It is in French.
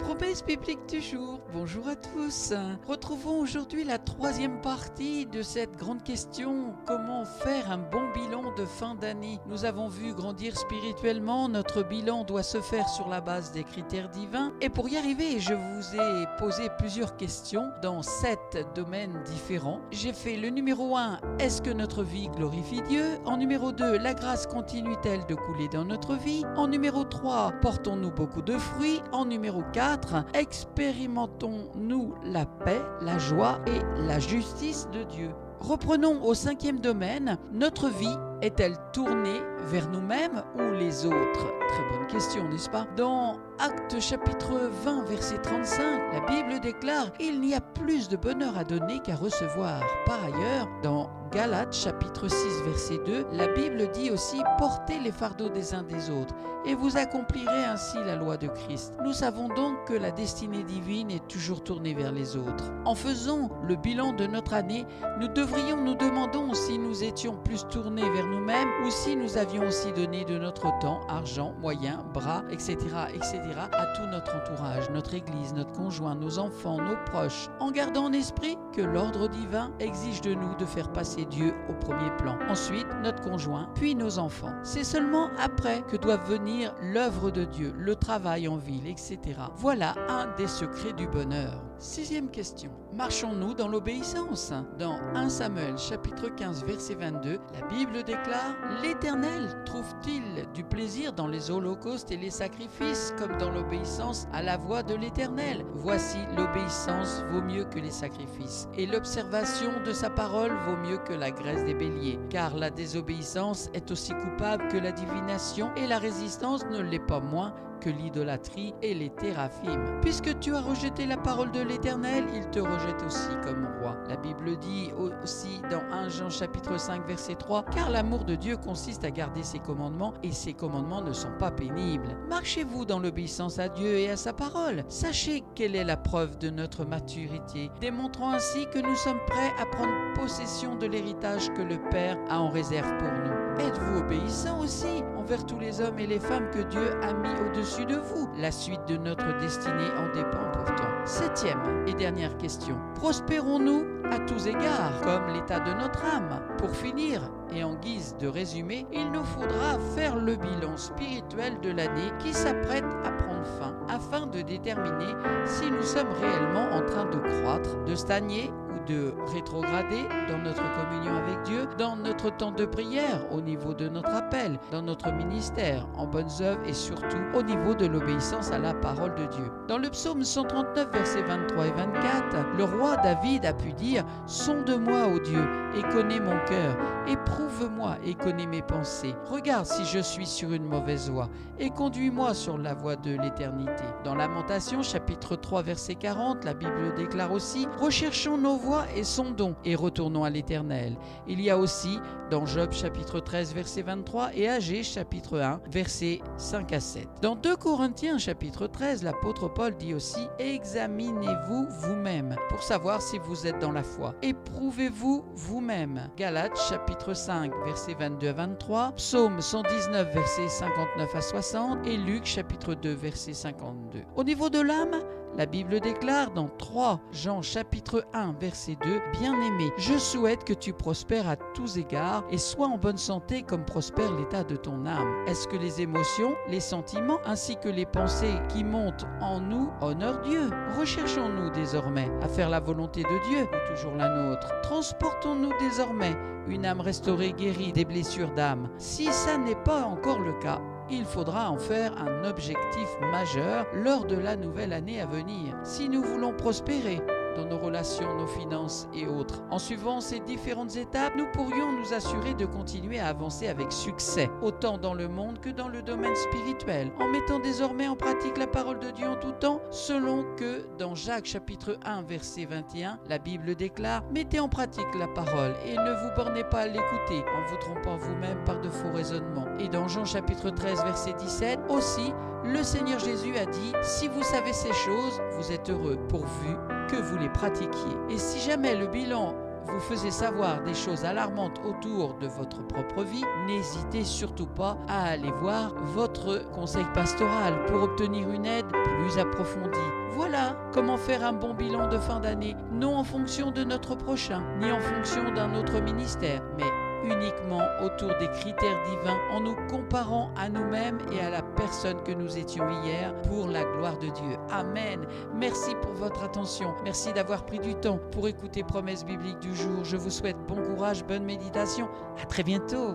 Promesse biblique du jour, bonjour à tous. Retrouvons aujourd'hui la troisième partie de cette grande question, comment faire un bon bilan de fin d'année. Nous avons vu grandir spirituellement, notre bilan doit se faire sur la base des critères divins. Et pour y arriver, je vous ai posé plusieurs questions dans 7 domaines différents. J'ai fait le numéro 1, est-ce que notre vie glorifie Dieu? En numéro 2, la grâce continue-t-elle de couler dans notre vie? En numéro 3, portons-nous beaucoup de fruits? En numéro 4, expérimentons-nous la paix, la joie et la justice de Dieu? Reprenons au 5e domaine, notre vie est-elle tournée vers nous-mêmes ou les autres? Très bonne question, n'est-ce pas? Dans Actes chapitre 20, verset 35, la Bible déclare « Il n'y a plus de bonheur à donner qu'à recevoir ». Par ailleurs, dans Galates chapitre 6, verset 2, la Bible dit aussi « Portez les fardeaux des uns des autres et vous accomplirez ainsi la loi de Christ ». Nous savons donc que la destinée divine est toujours tournée vers les autres. En faisant le bilan de notre année, nous devrions nous demander si nous étions plus tournés vers nous-mêmes ou si nous avions aussi donné de notre temps, argent, moyens, bras, etc., etc. à tout notre entourage, notre église, notre conjoint, nos enfants, nos proches, en gardant en esprit que l'ordre divin exige de nous de faire passer Dieu au premier plan. Ensuite, notre conjoint, puis nos enfants. C'est seulement après que doivent venir l'œuvre de Dieu, le travail en ville, etc. Voilà un des secrets du bonheur. 6e question. Marchons-nous dans l'obéissance? Dans 1 Samuel chapitre 15 verset 22, la Bible déclare « L'Éternel trouve-t-il du plaisir dans les holocaustes et les sacrifices comme dans l'obéissance à la voix de l'Éternel? Voici, l'obéissance vaut mieux que les sacrifices, et l'observation de sa parole vaut mieux que la graisse des béliers. Car la désobéissance est aussi coupable que la divination, et la résistance ne l'est pas moins que l'idolâtrie et les téraphimes. Puisque tu as rejeté la parole de l'Éternel, il te rejette aussi comme roi. La Bible dit aussi dans 1 Jean chapitre 5 verset 3, car l'amour de Dieu consiste à garder ses commandements et ses commandements ne sont pas pénibles. Marchez-vous dans l'obéissance à Dieu et à sa parole. Sachez quelle est la preuve de notre maturité, démontrant ainsi que nous sommes prêts à prendre possession de l'héritage que le Père a en réserve pour nous. Êtes-vous obéissants aussi envers tous les hommes et les femmes que Dieu a mis au-dessus de vous? La suite de notre destinée en dépend pourtant. 7e et dernière question. Prospérons-nous à tous égards, comme l'état de notre âme? Pour finir, et en guise de résumé, il nous faudra faire le bilan spirituel de l'année qui s'apprête à prendre fin, afin de déterminer si nous sommes réellement en train de croître, de stagner ou de rétrograder dans notre communion avec Dieu, dans notre temps de prière, au niveau de notre appel, dans notre ministère, en bonnes œuvres et surtout au niveau de l'obéissance à la parole de Dieu. Dans le psaume 139, versets 23 et 24, le roi David a pu dire « Sonde-moi, ô Dieu, et connais mon cœur, éprouve-moi et connais mes pensées. Regarde si je suis sur une mauvaise voie, et conduis-moi sur la voie de l'éternité. » Dans Lamentation, chapitre 3, verset 40, la Bible déclare aussi « Recherchons nos voies et sondons, et retournons à l'Éternel. » Il y a aussi dans Job, chapitre 13, verset 23, et Agé, chapitre 1, versets 5 à 7. Dans 2 Corinthiens, chapitre 13, l'apôtre Paul dit aussi « Examinez-vous vous-même, pour savoir si vous êtes dans la foi. Éprouvez-vous vous-même. » Galates, chapitre 5, versets 22 à 23, Psaume 119, versets 59 à 60, et Luc, chapitre 2, verset 52. Au niveau de l'âme, la Bible déclare dans 3 Jean chapitre 1 verset 2 « Bien-aimé, je souhaite que tu prospères à tous égards et sois en bonne santé comme prospère l'état de ton âme. » Est-ce que les émotions, les sentiments ainsi que les pensées qui montent en nous honorent Dieu? Recherchons-nous désormais à faire la volonté de Dieu ou toujours la nôtre? Transportons-nous désormais une âme restaurée, guérie des blessures d'âme? Si ça n'est pas encore le cas, il faudra en faire un objectif majeur lors de la nouvelle année à venir. Si nous voulons prospérer dans nos relations, nos finances et autres. En suivant ces différentes étapes, nous pourrions nous assurer de continuer à avancer avec succès, autant dans le monde que dans le domaine spirituel, en mettant désormais en pratique la parole de Dieu en tout temps, selon que dans Jacques chapitre 1 verset 21, la Bible déclare « Mettez en pratique la parole et ne vous bornez pas à l'écouter en vous trompant vous-même par de faux raisonnements. » Et dans Jean chapitre 13 verset 17 aussi, le Seigneur Jésus a dit « Si vous savez ces choses, vous êtes heureux, pourvu que vous les pratiquiez. » Et si jamais le bilan vous faisait savoir des choses alarmantes autour de votre propre vie, n'hésitez surtout pas à aller voir votre conseil pastoral pour obtenir une aide plus approfondie. Voilà comment faire un bon bilan de fin d'année, non en fonction de notre prochain, ni en fonction d'un autre ministère, mais uniquement autour des critères divins, en nous comparant à nous-mêmes et à la personne que nous étions hier, pour la gloire de Dieu. Amen. Merci pour votre attention. Merci d'avoir pris du temps pour écouter Promesses bibliques du jour. Je vous souhaite bon courage, bonne méditation. À très bientôt.